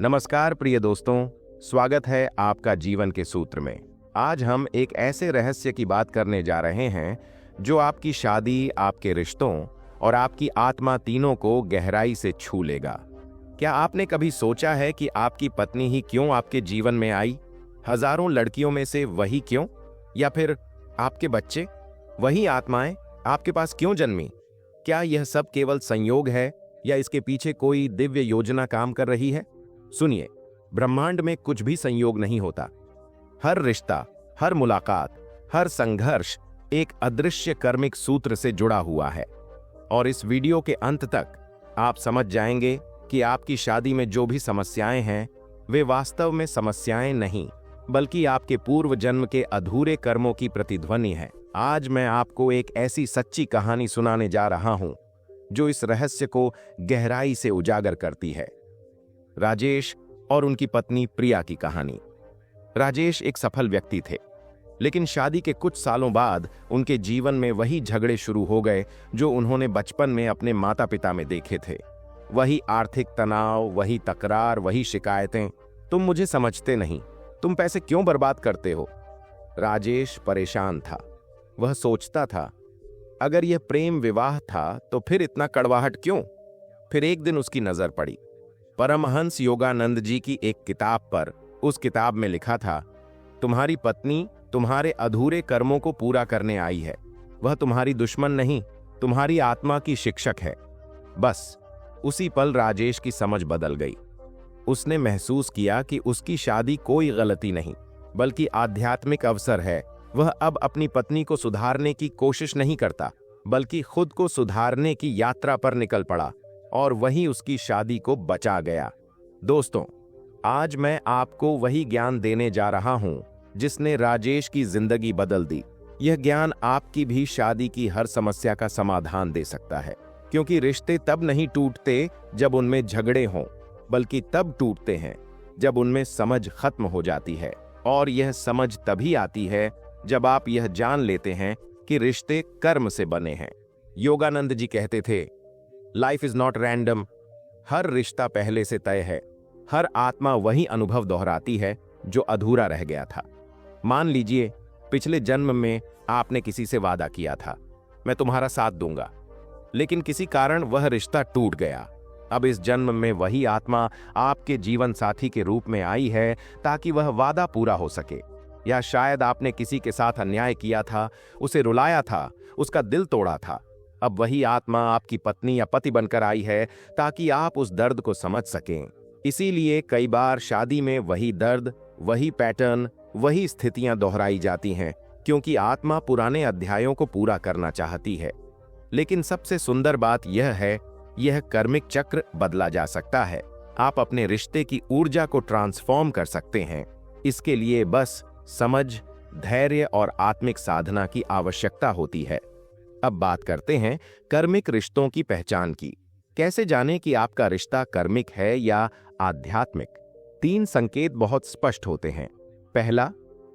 नमस्कार प्रिय दोस्तों, स्वागत है आपका जीवन के सूत्र में। आज हम एक ऐसे रहस्य की बात करने जा रहे हैं जो आपकी शादी, आपके रिश्तों और आपकी आत्मा तीनों को गहराई से छू लेगा। क्या आपने कभी सोचा है कि आपकी पत्नी ही क्यों आपके जीवन में आई? हजारों लड़कियों में से वही क्यों? या फिर आपके बच्चे, वही आत्माएं आपके पास क्यों जन्मी? क्या यह सब केवल संयोग है या इसके पीछे कोई दिव्य योजना काम कर रही है? सुनिए, ब्रह्मांड में कुछ भी संयोग नहीं होता। हर रिश्ता, हर मुलाकात, हर संघर्ष एक अदृश्य कर्मिक सूत्र से जुड़ा हुआ है। और इस वीडियो के अंत तक आप समझ जाएंगे कि आपकी शादी में जो भी समस्याएं हैं वे वास्तव में समस्याएं नहीं, बल्कि आपके पूर्व जन्म के अधूरे कर्मों की प्रतिध्वनि है। आज मैं आपको एक ऐसी सच्ची कहानी सुनाने जा रहा हूं जो इस रहस्य को गहराई से उजागर करती है। राजेश और उनकी पत्नी प्रिया की कहानी। राजेश एक सफल व्यक्ति थे, लेकिन शादी के कुछ सालों बाद उनके जीवन में वही झगड़े शुरू हो गए जो उन्होंने बचपन में अपने माता पिता में देखे थे। वही आर्थिक तनाव, वही तकरार, वही शिकायतें। तुम मुझे समझते नहीं, तुम पैसे क्यों बर्बाद करते हो? राजेश परेशान था। वह सोचता था, अगर यह प्रेम विवाह था तो फिर इतना कड़वाहट क्यों? फिर एक दिन उसकी नजर पड़ी परमहंस योगानंद जी की एक किताब पर। उस किताब में लिखा था, तुम्हारी पत्नी तुम्हारे अधूरे कर्मों को पूरा करने आई है। वह तुम्हारी दुश्मन नहीं, तुम्हारी आत्मा की शिक्षक है। बस उसी पल राजेश की समझ बदल गई। उसने महसूस किया कि उसकी शादी कोई गलती नहीं, बल्कि आध्यात्मिक अवसर है। वह अब अपनी पत्नी को सुधारने की कोशिश नहीं करता, बल्कि खुद को सुधारने की यात्रा पर निकल पड़ा, और वही उसकी शादी को बचा गया। दोस्तों, आज मैं आपको वही ज्ञान देने जा रहा हूं जिसने राजेश की जिंदगी बदल दी। यह ज्ञान आपकी भी शादी की हर समस्या का समाधान दे सकता है, क्योंकि रिश्ते तब नहीं टूटते जब उनमें झगड़े हों, बल्कि तब टूटते हैं जब उनमें समझ खत्म हो जाती है। और यह समझ तभी आती है जब आप यह जान लेते हैं कि रिश्ते कर्म से बने हैं। योगानंद जी कहते थे, लाइफ इज नॉट रैंडम। हर रिश्ता पहले से तय है। हर आत्मा वही अनुभव दोहराती है जो अधूरा रह गया था। मान लीजिए, पिछले जन्म में आपने किसी से वादा किया था, मैं तुम्हारा साथ दूंगा, लेकिन किसी कारण वह रिश्ता टूट गया। अब इस जन्म में वही आत्मा आपके जीवन साथी के रूप में आई है ताकि वह वादा पूरा हो सके। या शायद आपने किसी के साथ अन्याय किया था, उसे रुलाया था, उसका दिल तोड़ा था। अब वही आत्मा आपकी पत्नी या पति बनकर आई है ताकि आप उस दर्द को समझ सकें। इसीलिए कई बार शादी में वही दर्द, वही पैटर्न, वही स्थितियां दोहराई जाती हैं, क्योंकि आत्मा पुराने अध्यायों को पूरा करना चाहती है। लेकिन सबसे सुंदर बात यह है, यह कर्मिक चक्र बदला जा सकता है। आप अपने रिश्ते की ऊर्जा को ट्रांसफॉर्म कर सकते हैं। इसके लिए बस समझ, धैर्य और आत्मिक साधना की आवश्यकता होती है। अब बात करते हैं कर्मिक रिश्तों की पहचान की। कैसे जानें कि आपका रिश्ता कर्मिक है या आध्यात्मिक? 3 संकेत बहुत स्पष्ट होते हैं। पहला,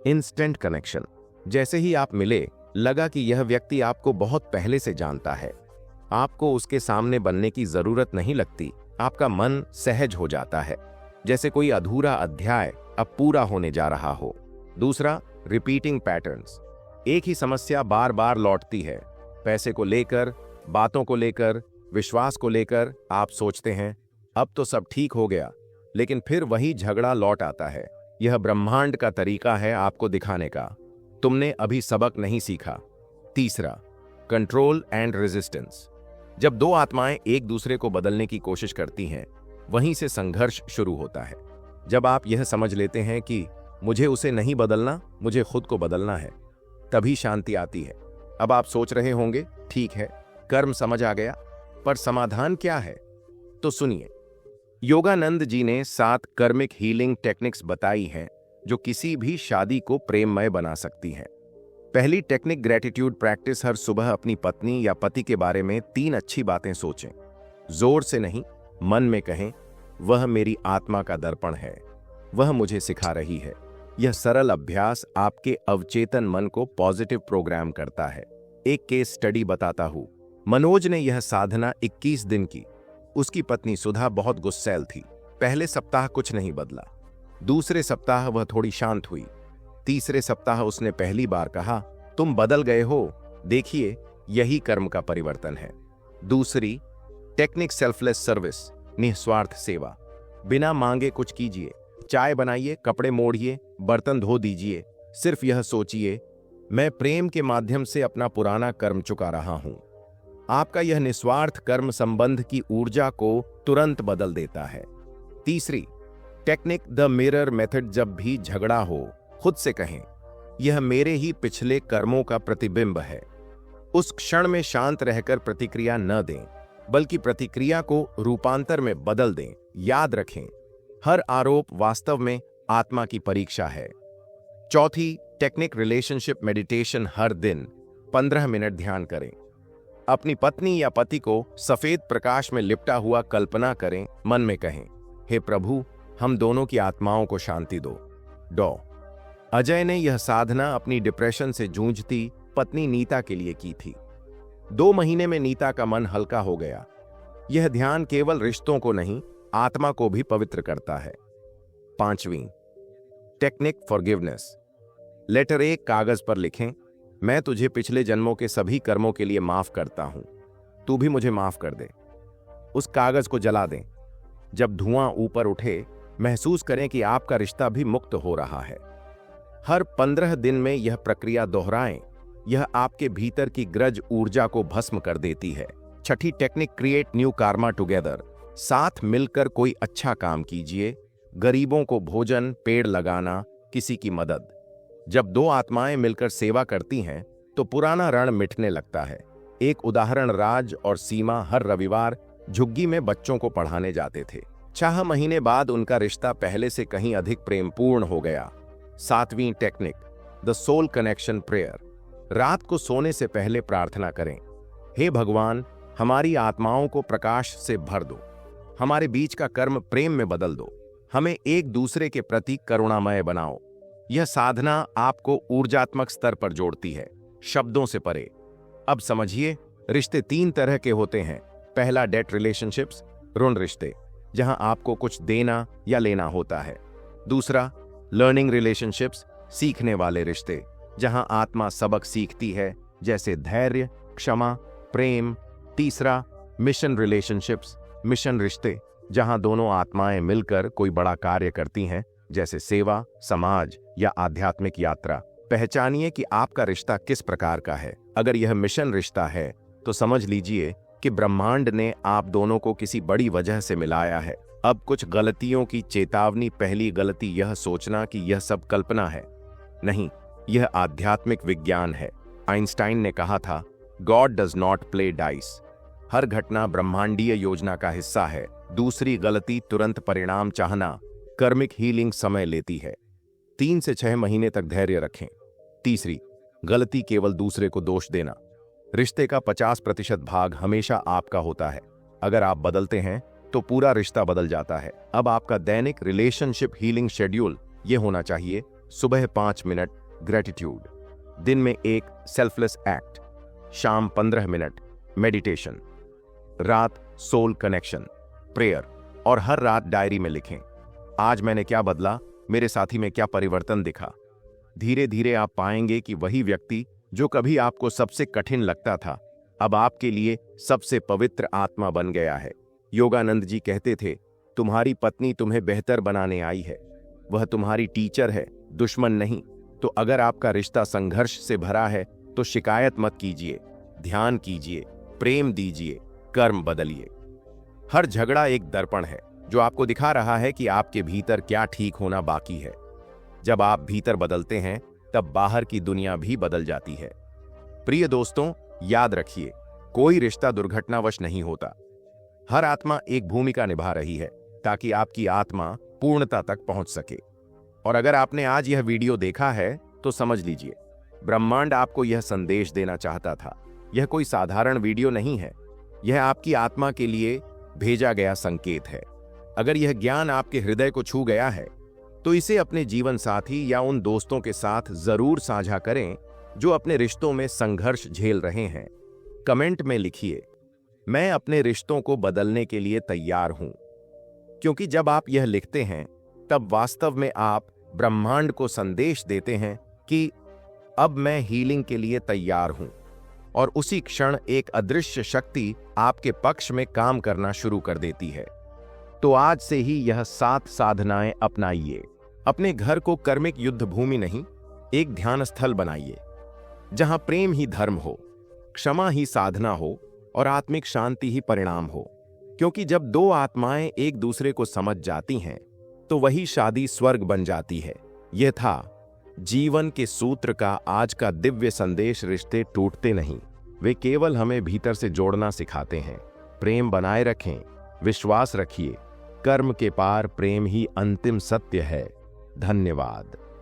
इंस्टेंट कनेक्शन। जैसे ही आप मिले, लगा कि यह व्यक्ति आपको बहुत पहले से जानता है। आपको उसके सामने बनने की जरूरत नहीं लगती। आपका मन सहज हो जाता है, जैसे कोई अधूरा अध्याय अब पूरा होने जा रहा हो। दूसरा, रिपीटिंग पैटर्न्स। एक ही समस्या बार बार लौटती है। पैसे को लेकर, बातों को लेकर, विश्वास को लेकर आप सोचते हैं, अब तो सब ठीक हो गया, लेकिन फिर वही झगड़ा लौट आता है। यह ब्रह्मांड का तरीका है आपको दिखाने का, तुमने अभी सबक नहीं सीखा। तीसरा, कंट्रोल एंड रेजिस्टेंस। जब 2 आत्माएं एक दूसरे को बदलने की कोशिश करती हैं, वहीं से संघर्ष शुरू होता है। जब आप यह समझ लेते हैं कि मुझे उसे नहीं बदलना, मुझे खुद को बदलना है, तभी शांति आती है। अब आप सोच रहे होंगे, ठीक है, कर्म समझ आ गया, पर समाधान क्या है? तो सुनिए, योगानंद जी ने 7 कर्मिक हीलिंग टेक्निक्स बताई हैं जो किसी भी शादी को प्रेममय बना सकती हैं। पहली टेक्निक, ग्रेटिट्यूड प्रैक्टिस। हर सुबह अपनी पत्नी या पति के बारे में 3 अच्छी बातें सोचें। जोर से नहीं, मन में कहें, वह मेरी आत्मा का दर्पण है, वह मुझे सिखा रही है। यह सरल अभ्यास आपके अवचेतन मन को पॉजिटिव प्रोग्राम करता है। एक केस स्टडी बताता हूं। मनोज ने यह साधना 21 दिन की। उसकी पत्नी सुधा बहुत गुस्सैल थी। पहले सप्ताह कुछ नहीं बदला। दूसरे सप्ताह वह थोड़ी शांत हुई। तीसरे सप्ताह उसने पहली बार कहा, तुम बदल गए हो, देखिए यही कर्म का परिवर्तन है। दूसरी, टेक्निक सेल्फलेस सर्विस, निस्वार्थ सेवा। बिना मांगे कुछ कीजिए, चाय बनाइए, कपड़े मोड़िए, बर्तन धो दीजिए। सिर्फ यह सोचिए, मैं प्रेम के माध्यम से अपना पुराना कर्म चुका रहा हूं। आपका यह निस्वार्थ कर्म संबंध की ऊर्जा को तुरंत बदल देता है। तीसरी, टेक्निक द मिरर मेथड। जब भी झगड़ा हो, खुद से कहें, यह मेरे ही पिछले कर्मों का प्रतिबिंब है। उस क्षण में शांत रहकर प्रतिक्रिया न दें, बल्कि प्रतिक्रिया को रूपांतर में बदल दें। याद रखें, हर आरोप वास्तव में आत्मा की परीक्षा है। चौथी टेक्निक रिलेशनशिप मेडिटेशन। हर दिन 15 मिनट ध्यान करें। अपनी पत्नी या पति को सफेद प्रकाश में लिपटा हुआ कल्पना करें। मन में कहें, हे प्रभु, हम दोनों की आत्माओं को शांति दो। डॉ अजय ने यह साधना अपनी डिप्रेशन से जूझती पत्नी नीता के लिए की थी। 2 महीने में नीता का मन हल्का हो गया। यह ध्यान केवल रिश्तों को नहीं, आत्मा को भी पवित्र करता है। पांचवीं टेक्निक फॉरगिवनेस। लेटर एक कागज पर लिखें, मैं तुझे पिछले जन्मों के सभी कर्मों के लिए माफ करता हूं, तू भी मुझे माफ कर दे। उस कागज को जला दें। जब धुआं ऊपर उठे, महसूस करें कि आपका रिश्ता भी मुक्त हो रहा है। हर 15 दिन में यह प्रक्रिया दोहराएं। यह आपके भीतर की ग्रज ऊर्जा को भस्म कर देती है। छठी technique create new Karma together. साथ मिलकर कोई अच्छा काम कीजिए, गरीबों को भोजन, पेड़ लगाना, किसी की मदद। जब 2 आत्माएं मिलकर सेवा करती हैं तो पुराना ऋण मिटने लगता है। एक उदाहरण, राज और सीमा हर रविवार झुग्गी में बच्चों को पढ़ाने जाते थे। 6 महीने बाद उनका रिश्ता पहले से कहीं अधिक प्रेमपूर्ण हो गया। 7वीं technique the soul connection prayer. रात को सोने से पहले प्रार्थना करें, हे भगवान, हमारी आत्माओं को प्रकाश से भर दो, हमारे बीच का कर्म प्रेम में बदल दो, हमें एक दूसरे के प्रति करुणामय बनाओ। यह साधना आपको ऊर्जात्मक स्तर पर जोड़ती है, शब्दों से परे। अब समझिए, रिश्ते 3 तरह के होते हैं। पहला, डेट रिलेशनशिप्स, ऋण रिश्ते, जहां आपको कुछ देना या लेना होता है। दूसरा, लर्निंग रिलेशनशिप्स, सीखने वाले रिश्ते, जहां आत्मा सबक सीखती है, जैसे धैर्य, क्षमा, प्रेम। तीसरा, मिशन रिलेशनशिप्स, मिशन रिश्ते, जहां दोनों आत्माएं मिलकर कोई बड़ा कार्य करती हैं, जैसे सेवा, समाज या आध्यात्मिक यात्रा। पहचानिए कि आपका रिश्ता किस प्रकार का है। अगर यह मिशन रिश्ता है तो समझ लीजिए कि ब्रह्मांड ने आप दोनों को किसी बड़ी वजह से मिलाया है। अब कुछ गलतियों की चेतावनी। पहली गलती यह सोचना कि यह सब कल्पना है। नहीं, यह आध्यात्मिक विज्ञान है। आइंस्टाइन ने कहा था, God does not play dice. हर घटना ब्रह्मांडीय योजना का हिस्सा है। दूसरी गलती, तुरंत परिणाम चाहना। कर्मिक हीलिंग समय लेती है। 3 से 6 महीने तक धैर्य रखें। तीसरी गलती, केवल दूसरे को दोष देना। रिश्ते का 50% भाग हमेशा आपका होता है। अगर आप बदलते हैं तो पूरा रिश्ता बदल जाता है। अब आपका दैनिक रिलेशनशिप हीलिंग शेड्यूल यह होना चाहिए: सुबह 5 मिनट ग्रेटिट्यूड, दिन में 1 सेल्फलेस एक्ट, शाम 15 मिनट मेडिटेशन, रात सोल कनेक्शन प्रेयर, और हर रात डायरी में लिखें, आज मैंने क्या बदला, मेरे साथी में क्या परिवर्तन दिखा। धीरे धीरे आप पाएंगे कि वही व्यक्ति जो कभी आपको सबसे कठिन लगता था, अब आपके लिए सबसे पवित्र आत्मा बन गया है। योगानंद जी कहते थे, तुम्हारी पत्नी तुम्हें बेहतर बनाने आई है, वह तुम्हारी टीचर है, दुश्मन नहीं। तो अगर आपका रिश्ता संघर्ष से भरा है तो शिकायत मत कीजिए, ध्यान कीजिए, प्रेम दीजिए, कर्म बदलिए। हर झगड़ा एक दर्पण है जो आपको दिखा रहा है कि आपके भीतर क्या ठीक होना बाकी है। जब आप भीतर बदलते हैं तब बाहर की दुनिया भी बदल जाती है। प्रिय दोस्तों, याद रखिए, कोई रिश्ता दुर्घटनावश नहीं होता। हर आत्मा एक भूमिका निभा रही है ताकि आपकी आत्मा पूर्णता तक पहुंच सके। और अगर आपने आज यह वीडियो देखा है तो समझ लीजिए, ब्रह्मांड आपको यह संदेश देना चाहता था। यह कोई साधारण वीडियो नहीं है, यह आपकी आत्मा के लिए भेजा गया संकेत है। अगर यह ज्ञान आपके हृदय को छू गया है तो इसे अपने जीवन साथी या उन दोस्तों के साथ जरूर साझा करें जो अपने रिश्तों में संघर्ष झेल रहे हैं। कमेंट में लिखिए, मैं अपने रिश्तों को बदलने के लिए तैयार हूं। क्योंकि जब आप यह लिखते हैं तब वास्तव में आप ब्रह्मांड को संदेश देते हैं कि अब मैं हीलिंग के लिए तैयार हूं, और उसी क्षण एक अदृश्य शक्ति आपके पक्ष में काम करना शुरू कर देती है। तो आज से ही यह 7 साधनाएं अपनाइए। अपने घर को कर्मिक युद्ध भूमि नहीं, एक ध्यान स्थल बनाइए, जहां प्रेम ही धर्म हो, क्षमा ही साधना हो और आत्मिक शांति ही परिणाम हो। क्योंकि जब 2 आत्माएं एक दूसरे को समझ जाती हैं तो वही शादी स्वर्ग बन जाती है। यह था जीवन के सूत्र का आज का दिव्य संदेश। रिश्ते टूटते नहीं, वे केवल हमें भीतर से जोड़ना सिखाते हैं। प्रेम बनाए रखें, विश्वास रखिए, कर्म के पार प्रेम ही अंतिम सत्य है। धन्यवाद।